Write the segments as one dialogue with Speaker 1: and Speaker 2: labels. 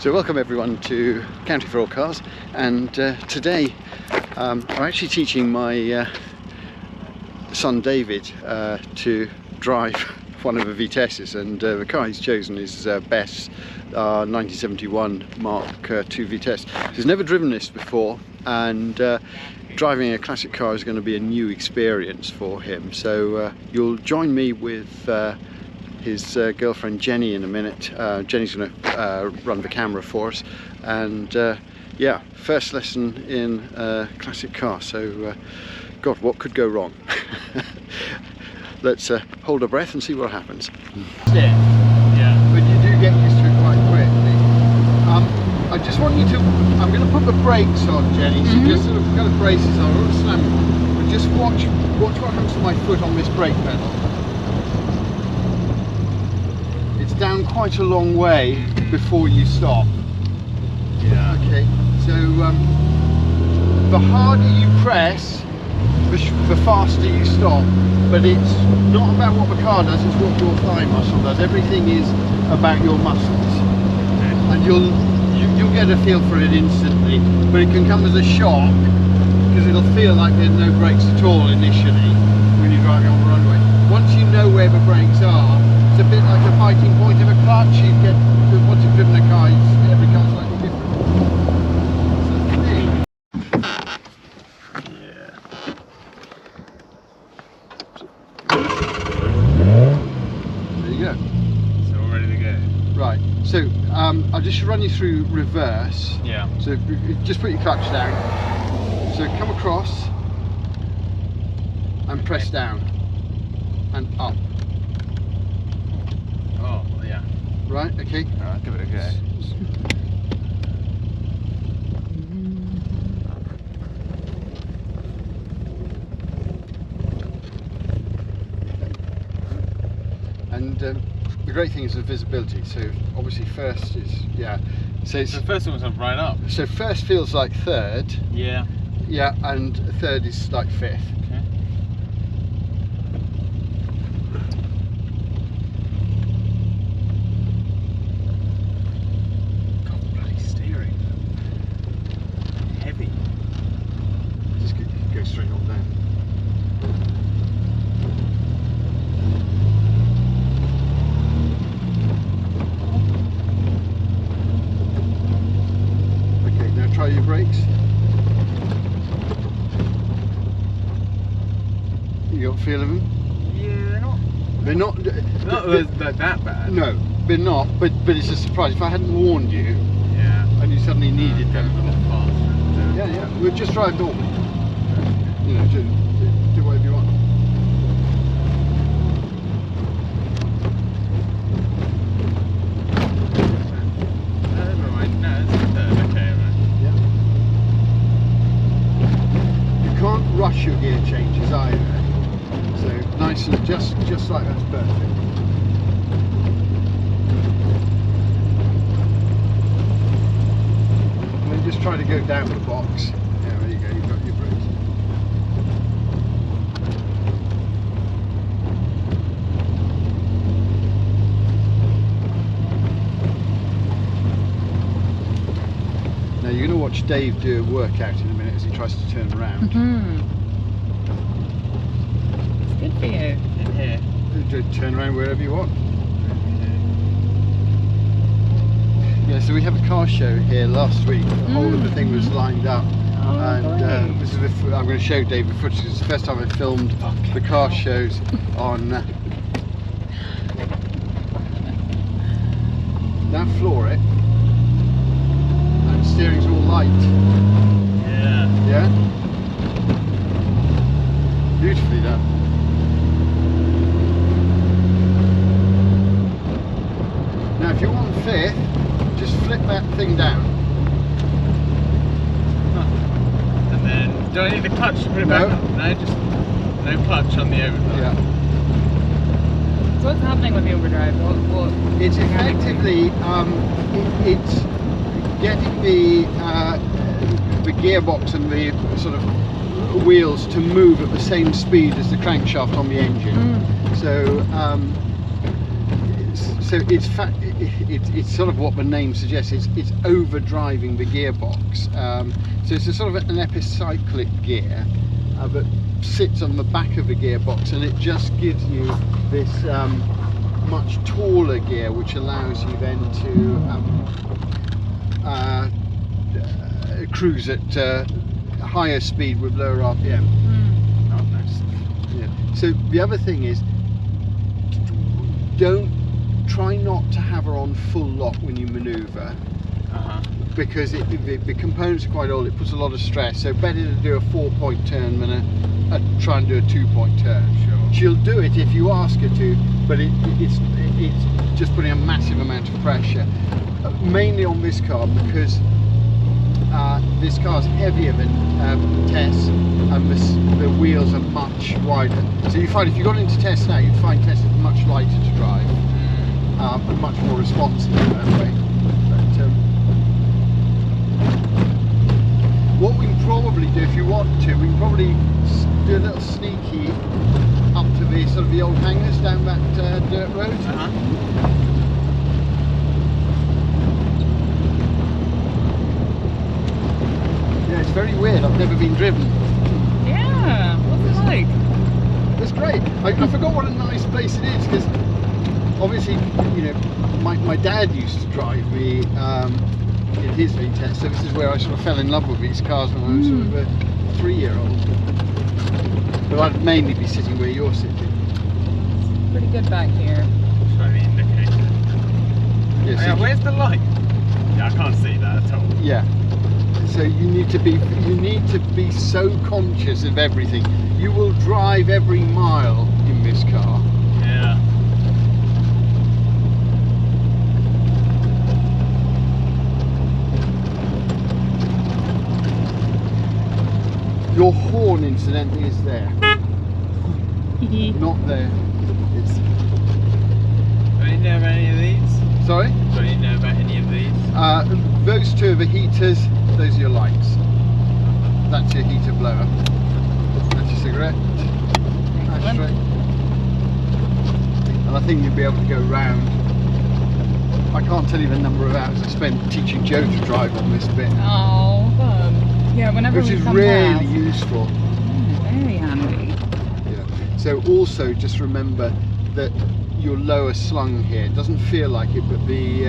Speaker 1: So welcome everyone to County for All Cars, and today I'm actually teaching my son David to drive one of the Vitesses, and the car he's chosen is Beth's 1971 Mark II Vitesse. He's never driven this before, and driving a classic car is going to be a new experience for him. So you'll join me with his girlfriend Jenny in a minute. Jenny's going to run the camera for us, and yeah, first lesson in a classic car. So God, what could go wrong? Let's hold our breath and see what happens.
Speaker 2: Yeah,
Speaker 1: but you do get used to it quite quickly. I just want you to, I'm going to put the brakes on, Jenny, so just sort of kind of braces on, I won't slam it, but just watch what happens to my foot on this brake pedal. It's down quite a long way before you stop.
Speaker 2: Yeah.
Speaker 1: Okay, so the harder you press, the faster you stop, but it's not about what the car does, it's what your thigh muscle does. Everything is about your muscles, and you'll get a feel for it instantly, but it can come as a shock because it'll feel like there's no brakes at all initially when you're driving on the runway. Once you know where the brakes are, it's a bit like a biting point of a clutch. You get, once you've driven a car, every car's slightly different. There you go.
Speaker 2: So we're ready to go.
Speaker 1: Right, so I'll just run you through reverse.
Speaker 2: Yeah.
Speaker 1: So just put your clutch down. So come across and press down and up.
Speaker 2: Oh, yeah.
Speaker 1: Right, okay.
Speaker 2: Alright, give it a go.
Speaker 1: And the great thing is the visibility. So obviously first is, yeah. So it's,
Speaker 2: The first one was right up.
Speaker 1: so first feels like third.
Speaker 2: Yeah.
Speaker 1: Yeah, and third is like fifth.
Speaker 2: Okay. God, bloody steering. Heavy.
Speaker 1: Just go straight on down. Okay, now try your brakes. You got a feel of them?
Speaker 2: Yeah,
Speaker 1: They're not.
Speaker 2: not that bad.
Speaker 1: No, they're not. But it's a surprise. If I hadn't warned you,
Speaker 2: Yeah.
Speaker 1: and you suddenly needed them,
Speaker 2: A lot faster.
Speaker 1: yeah, yeah, we'll just drive normally. You know, do whatever you want.
Speaker 2: Never mind. No, it's the third. Okay, right.
Speaker 1: Yeah. You can't rush your gear changes either. So nice and just like that's perfect. And then just try to go down the box. Yeah, there you go, you've got your brakes. Now you're going to watch Dave do a workout in a minute as he tries to turn around.
Speaker 3: It's good for you.
Speaker 2: In here.
Speaker 1: Turn around wherever you want. Yeah, so we have a car show here last week. The whole of the thing was lined up, and this is I'm going to show Dave the footage. It's the first time I've filmed the car shows on. Now floor it, and steering's all light.
Speaker 2: Yeah.
Speaker 1: Yeah, beautifully done. Now if you want fifth, just flip that thing down.
Speaker 2: And then, do I need the clutch to put it back
Speaker 1: No.
Speaker 2: up? No, just no clutch on the overdrive.
Speaker 1: Yeah.
Speaker 3: So what's happening with the overdrive? What
Speaker 1: It's effectively it's getting the gearbox and the sort of wheels to move at the same speed as the crankshaft on the engine. So it's sort of what the name suggests. It's overdriving the gearbox. So it's a sort of an epicyclic gear that sits on the back of the gearbox, and it just gives you this much taller gear, which allows you then to cruise at higher speed with lower RPM.
Speaker 2: Oh, nice.
Speaker 1: Yeah. So the other thing is, try not to have her on full lock when you manoeuvre, because the components are quite old. It puts a lot of stress. So better to do a 4-point turn than try and do a 2-point turn.
Speaker 2: Sure.
Speaker 1: She'll do it if you ask her to, but it's just putting a massive amount of pressure, mainly on this car, because this car's heavier than Vitesse, and the wheels are much wider. So you find if you got into Vitesse now, you'd find Vitesse is much lighter to drive, and much more responsive that way. But, what we can probably do, if you want to, we can probably do a little sneaky up to the sort of the old hangars down that dirt road. Yeah, it's very weird. I've never been driven.
Speaker 3: Yeah, what's it like?
Speaker 1: It's great. I forgot what a nice place it is, because obviously, you know, my dad used to drive me in his Vitesse, so this is where I sort of fell in love with these cars when I was sort of a 3-year-old. But I'd mainly be sitting where you're sitting.
Speaker 3: It's pretty good back here.
Speaker 2: Try the indicator.
Speaker 1: Yeah,
Speaker 2: Oh, yeah, where's the light? Yeah, I can't see that at all.
Speaker 1: Yeah. So you need to be so conscious of everything. You will drive every mile in this car.
Speaker 2: Yeah.
Speaker 1: Your horn, incidentally, is there. Not there. It's...
Speaker 2: Do you know about any of these?
Speaker 1: Sorry?
Speaker 2: Do you know about any of these?
Speaker 1: Those two are the heaters. Those are your lights. That's your heater blower. That's your cigarette. Ashtray. And I think you'll be able to go round. I can't tell you the number of hours I spent teaching Joe to drive on this bit.
Speaker 3: Oh, fun. Yeah, whenever
Speaker 1: which
Speaker 3: we
Speaker 1: is
Speaker 3: come
Speaker 1: really
Speaker 3: past.
Speaker 1: useful.
Speaker 3: Very handy.
Speaker 1: Yeah. So also just remember that your lower slung here, it doesn't feel like it, but the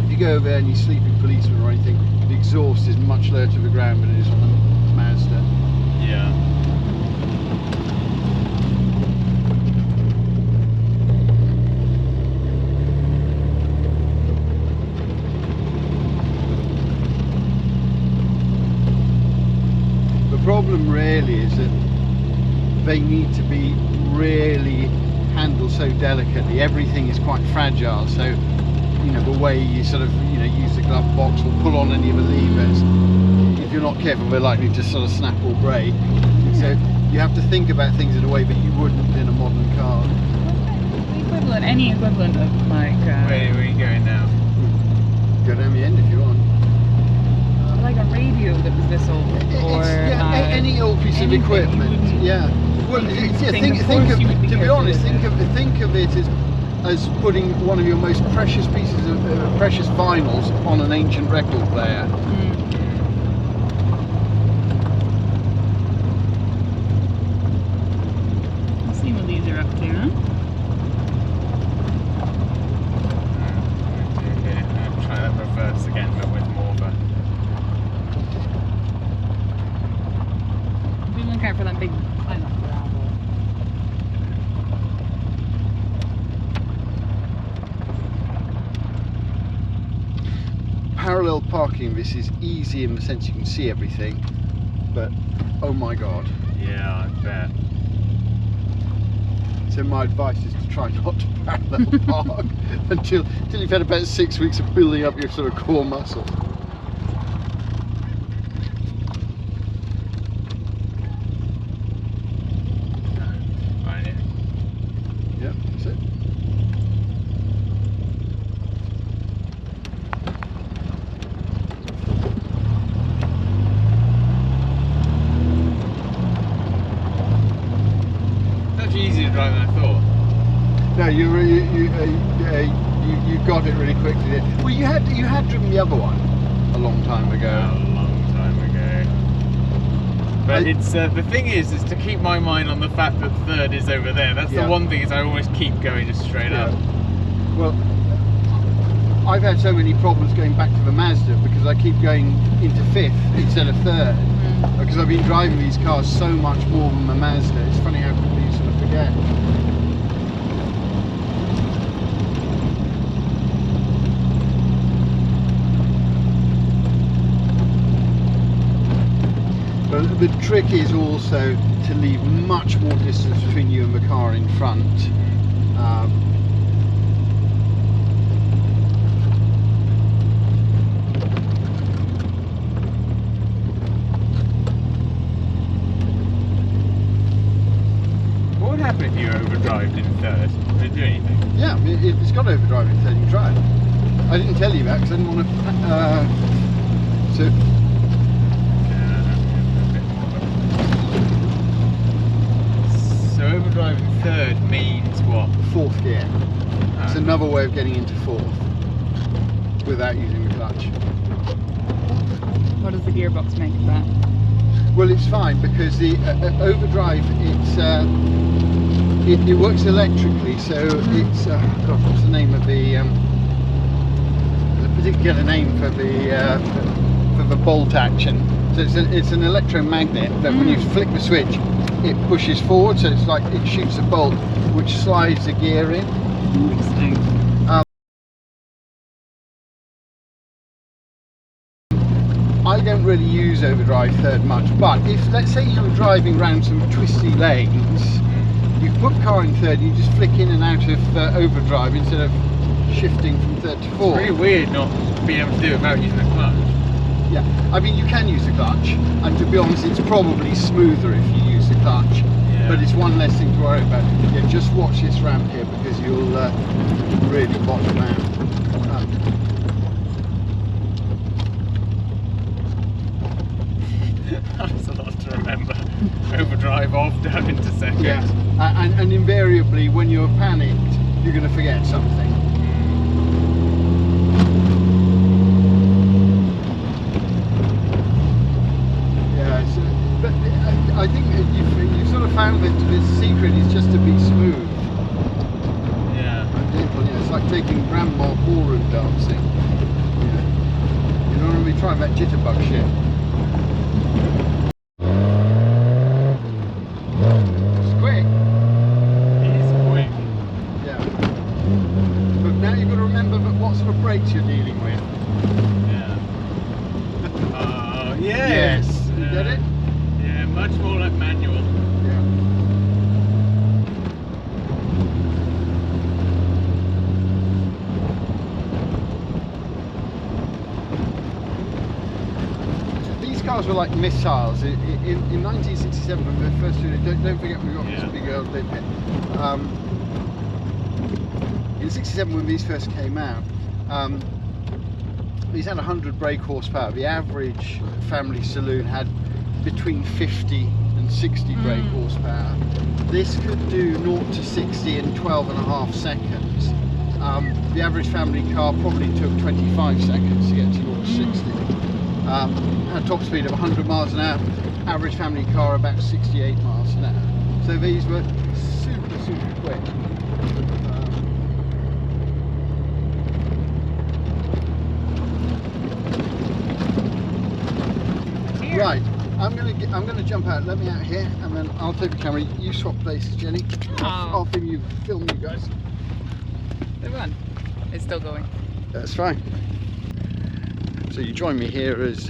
Speaker 1: if you go over there and you sleep in policeman or anything, the exhaust is much lower to the ground than it is on the Mazda.
Speaker 2: Yeah.
Speaker 1: The problem really is that they need to be really handled so delicately. Everything is quite fragile, so you know the way you sort of use the glove box or pull on any of the levers, if you're not careful, they're likely to sort of snap or break. So you have to think about things in a way that you wouldn't in a modern car.
Speaker 3: Any equivalent of like
Speaker 2: Where are we going now?
Speaker 1: Go down the end if you want.
Speaker 3: like a radio that was this old, or
Speaker 1: any old piece of
Speaker 3: anything
Speaker 1: equipment.
Speaker 3: you wouldn't
Speaker 1: Yeah. Well, think
Speaker 3: of
Speaker 1: of
Speaker 3: course you would be
Speaker 1: to be
Speaker 3: careful
Speaker 1: honest,
Speaker 3: with
Speaker 1: think of it as putting one of your most precious pieces of precious vinyls on an ancient record player.
Speaker 3: Let's see what these are up to, huh?
Speaker 2: Okay, I'll try that reverse again, but with more of a...
Speaker 3: We look out for that big pile of gravel.
Speaker 1: Parallel parking, this is easy in the sense you can see everything, but oh my god.
Speaker 2: Yeah, I bet.
Speaker 1: So my advice is to try not to parallel park until you've had about 6 weeks of building up your sort of core muscle.
Speaker 2: Right,
Speaker 1: Yeah, that's it.
Speaker 2: It's actually easier to drive than I thought.
Speaker 1: No, you got it really quickly there. Well, you had driven the other one a long time ago.
Speaker 2: A long time ago. But it's the thing is to keep my mind on the fact that third is over there. That's the one thing, is I almost keep going just straight up.
Speaker 1: Well, I've had so many problems going back to the Mazda because I keep going into fifth instead of third. Because I've been driving these cars so much more than the Mazda. It's funny how quickly you sort of forget. But the trick is also to leave much more distance between you and the car in front.
Speaker 2: What would happen if you overdrived in third? Would it do anything?
Speaker 1: Yeah, it's got overdrive in third. You can try it. I didn't tell you that because I didn't want to.
Speaker 2: So overdrive in third means what?
Speaker 1: Fourth gear. It's another way of getting into fourth without using the clutch.
Speaker 3: What does the gearbox make of that?
Speaker 1: Well, it's fine because the overdrive, it works electrically, so it's God, what's the name of the there's a particular name for the bolt action. So it's an electromagnet that when you flick the switch, it pushes forward, so it's like it shoots a bolt which slides the gear in.
Speaker 3: Interesting.
Speaker 1: I don't really use overdrive third much, but if, let's say you were driving around some twisty lanes, you put the car in third, you just flick in and out of overdrive instead of shifting from third to fourth.
Speaker 2: It's pretty weird not being able to do it without using a clutch.
Speaker 1: Yeah, I mean you can use the clutch, and to be honest it's probably smoother if you use the clutch, but it's one less thing to worry about. Yeah, just watch this ramp here because you'll really bottom out.
Speaker 2: That's a lot to remember. Overdrive off, down into second.
Speaker 1: Yeah, and invariably when you're panicked, you're going to forget something. Yeah, so, but I think you've sort of found that the secret is just to be smooth.
Speaker 2: Yeah.
Speaker 1: Yeah, it's like taking grandma ballroom dancing. Yeah. You don't want to be trying that jitterbug shit. It's quick.
Speaker 2: It is quick.
Speaker 1: Yeah. But now you've got to remember that what sort of brakes you're dealing with.
Speaker 2: Yeah. Yeah.
Speaker 1: Yes. You get it?
Speaker 2: Yeah, much more like manual.
Speaker 1: Yeah. These cars were like missiles. In 1967, when we first did it, don't forget we got this big old lid here. In 67, when these first came out, these had 100 brake horsepower. The average family saloon had between 50 and 60 brake horsepower. This could do 0 to 60 in 12.5 seconds. The average family car probably took 25 seconds to get to 0 to 60. At a top speed of 100 miles an hour, average family car about 68 miles an hour. So these were super, super quick. Right, I'm gonna jump out. Let me out here, and then I'll take the camera. You swap places, Jenny. I'll film you guys.
Speaker 3: Good one. It's still going.
Speaker 1: That's fine. So you join me here as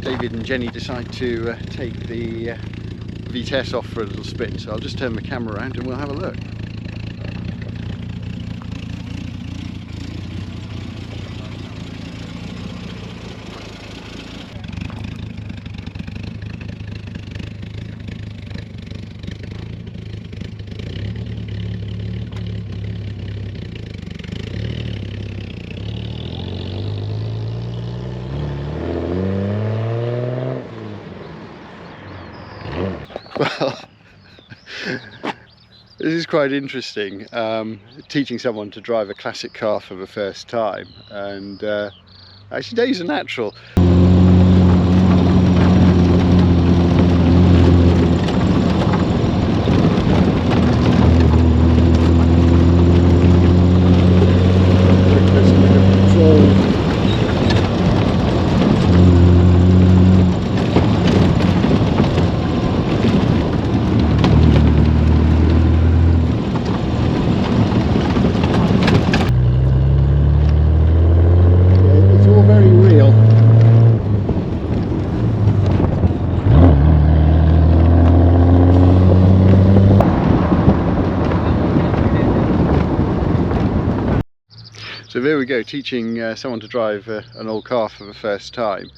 Speaker 1: David and Jenny decide to take the Vitesse off for a little spin. So I'll just turn the camera around and we'll have a look. Well, This is quite interesting, teaching someone to drive a classic car for the first time, and actually Dave's a natural. So there we go, teaching someone to drive an old car for the first time.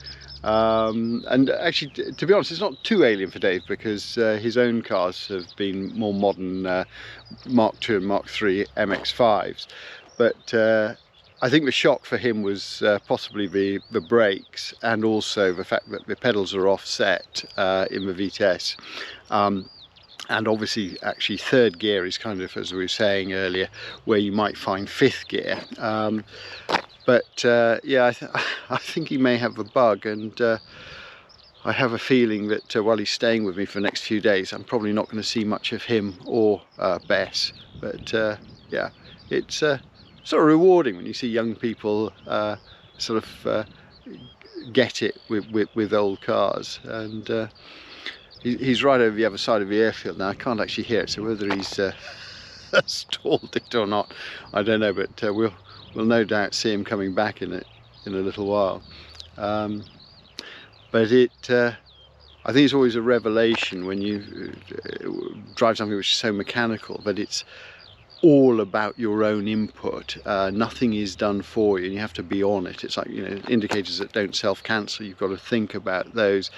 Speaker 1: And actually, to be honest, it's not too alien for Dave, because his own cars have been more modern, Mark II and Mark III MX-5s. But I think the shock for him was possibly the brakes, and also the fact that the pedals are offset in the Vitesse. And obviously, actually, third gear is kind of, as we were saying earlier, where you might find fifth gear. Yeah, I think he may have a bug, and I have a feeling that while he's staying with me for the next few days, I'm probably not going to see much of him or Bess. But yeah, it's sort of rewarding when you see young people sort of get it with old cars. And he's right over the other side of the airfield now. I can't actually hear it, so whether he's stalled it or not, I don't know. But we'll no doubt see him coming back in a little while. But I think it's always a revelation when you drive something which is so mechanical, that it's all about your own input. Nothing is done for you, and you have to be on it. It's like, you know, indicators that don't self-cancel, you've got to think about those.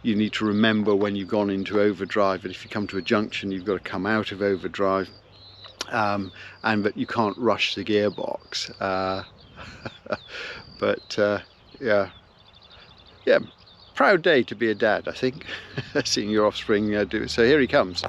Speaker 1: You need to remember when you've gone into overdrive, that if you come to a junction, you've got to come out of overdrive, and that you can't rush the gearbox. Yeah, proud day to be a dad, I think, seeing your offspring do it. So here he comes.